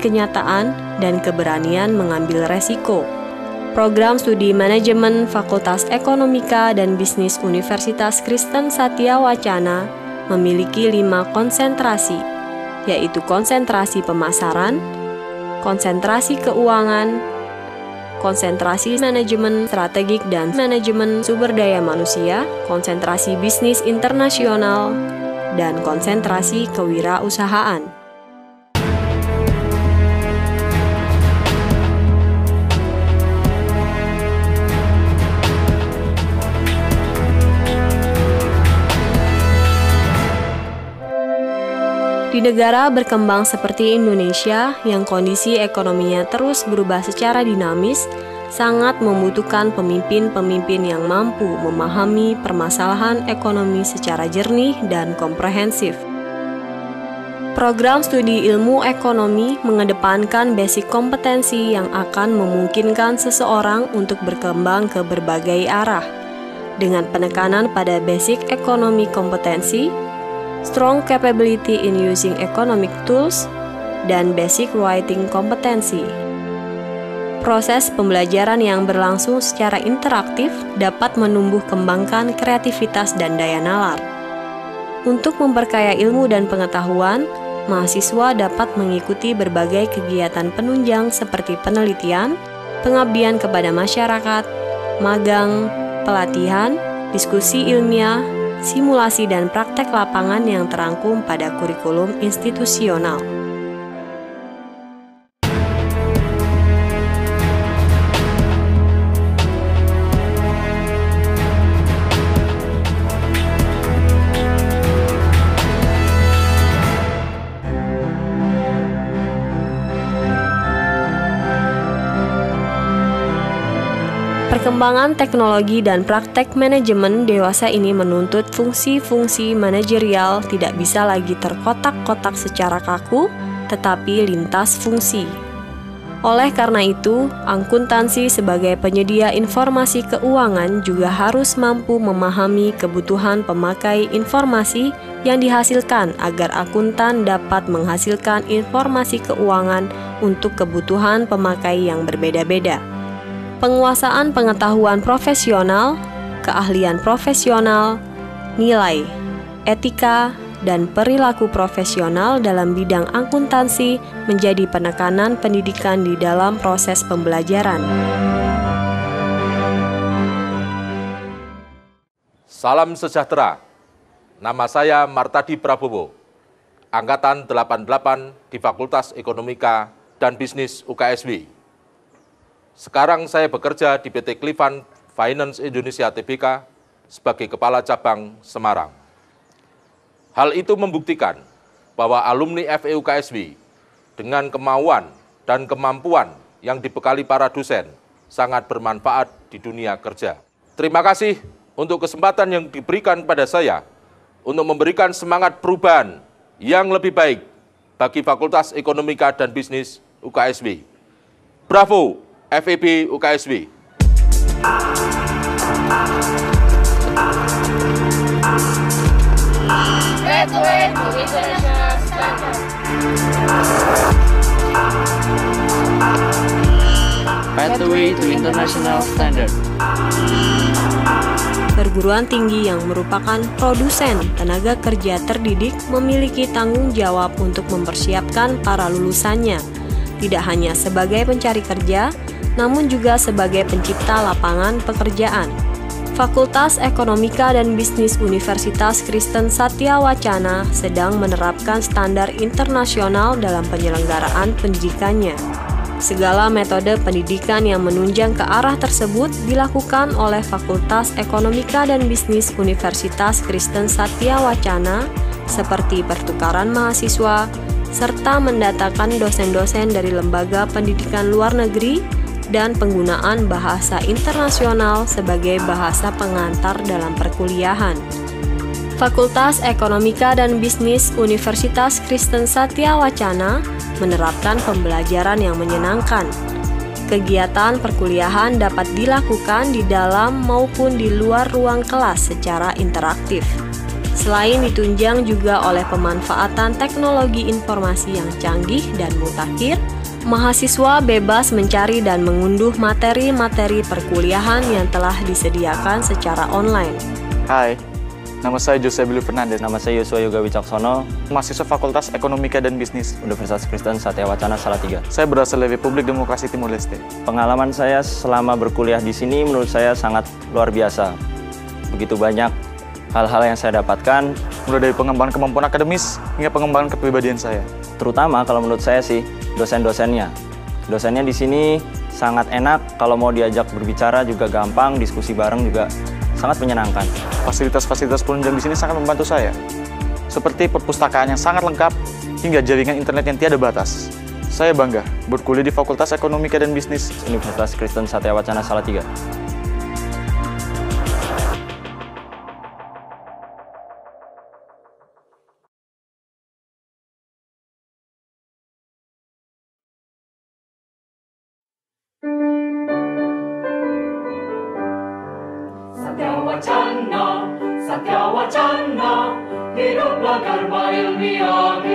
kenyataan dan keberanian mengambil resiko. Program Studi Manajemen Fakultas Ekonomika dan Bisnis Universitas Kristen Satya Wacana memiliki 5 konsentrasi, yaitu konsentrasi pemasaran, konsentrasi keuangan, konsentrasi manajemen strategik dan manajemen sumber daya manusia, konsentrasi bisnis internasional, dan konsentrasi kewirausahaan. Di negara berkembang seperti Indonesia yang kondisi ekonominya terus berubah secara dinamis, sangat membutuhkan pemimpin-pemimpin yang mampu memahami permasalahan ekonomi secara jernih dan komprehensif. Program studi ilmu ekonomi mengedepankan basic kompetensi yang akan memungkinkan seseorang untuk berkembang ke berbagai arah, dengan penekanan pada basic ekonomi kompetensi, strong capability in using economic tools, dan basic writing kompetensi. Proses pembelajaran yang berlangsung secara interaktif dapat menumbuh kembangkan kreativitas dan daya nalar. Untuk memperkaya ilmu dan pengetahuan, mahasiswa dapat mengikuti berbagai kegiatan penunjang seperti penelitian, pengabdian kepada masyarakat, magang, pelatihan, diskusi ilmiah, simulasi dan praktek lapangan yang terangkum pada kurikulum institusional. Perkembangan teknologi dan praktek manajemen dewasa ini menuntut fungsi-fungsi manajerial tidak bisa lagi terkotak-kotak secara kaku, tetapi lintas fungsi. Oleh karena itu, akuntansi sebagai penyedia informasi keuangan juga harus mampu memahami kebutuhan pemakai informasi yang dihasilkan agar akuntan dapat menghasilkan informasi keuangan untuk kebutuhan pemakai yang berbeda-beda. Penguasaan pengetahuan profesional, keahlian profesional, nilai, etika, dan perilaku profesional dalam bidang akuntansi menjadi penekanan pendidikan di dalam proses pembelajaran. Salam sejahtera. Nama saya Martadi Prabowo, Angkatan 88 di Fakultas Ekonomika dan Bisnis UKSW. Sekarang saya bekerja di PT Clifan Finance Indonesia Tbk sebagai Kepala Cabang Semarang. Hal itu membuktikan bahwa alumni FEUKSW dengan kemauan dan kemampuan yang dibekali para dosen sangat bermanfaat di dunia kerja. Terima kasih untuk kesempatan yang diberikan pada saya untuk memberikan semangat perubahan yang lebih baik bagi Fakultas Ekonomika dan Bisnis UKSW. Bravo! FEB UKSW. Pathway to International Standard. Pathway to International Standard. Perguruan tinggi yang merupakan produsen tenaga kerja terdidik memiliki tanggung jawab untuk mempersiapkan para lulusannya, tidak hanya sebagai pencari kerja, namun juga sebagai pencipta lapangan pekerjaan. Fakultas Ekonomika dan Bisnis Universitas Kristen Satya Wacana sedang menerapkan standar internasional dalam penyelenggaraan pendidikannya. Segala metode pendidikan yang menunjang ke arah tersebut dilakukan oleh Fakultas Ekonomika dan Bisnis Universitas Kristen Satya Wacana, seperti pertukaran mahasiswa, serta mendatangkan dosen-dosen dari lembaga pendidikan luar negeri, dan penggunaan bahasa internasional sebagai bahasa pengantar dalam perkuliahan. Fakultas Ekonomika dan Bisnis Universitas Kristen Satya Wacana menerapkan pembelajaran yang menyenangkan. Kegiatan perkuliahan dapat dilakukan di dalam maupun di luar ruang kelas secara interaktif. Selain ditunjang juga oleh pemanfaatan teknologi informasi yang canggih dan mutakhir, mahasiswa bebas mencari dan mengunduh materi-materi perkuliahan yang telah disediakan secara online. Hai, nama saya Jose Billy Fernandez. Nama saya Yosua Yoga Wicaksono, Mahasiswa Fakultas Ekonomika dan Bisnis, Universitas Kristen Satya Wacana Salatiga. Saya berasal dari Republik Demokrasi Timur Leste. Pengalaman saya selama berkuliah di sini menurut saya sangat luar biasa. Begitu banyak hal-hal yang saya dapatkan, Mulai dari pengembangan kemampuan akademis hingga pengembangan kepribadian saya. terutama kalau menurut saya sih dosen-dosennya. Dosennya di sini sangat enak, kalau mau diajak berbicara juga gampang, diskusi bareng juga sangat menyenangkan. Fasilitas-fasilitas penunjang di sini sangat membantu saya, seperti perpustakaan yang sangat lengkap hingga jaringan internet yang tiada batas. Saya bangga berkuliah di Fakultas Ekonomika dan Bisnis, Universitas Kristen Satya Wacana Salatiga. Satya Wacana, hiduplah Karma Ilmiah.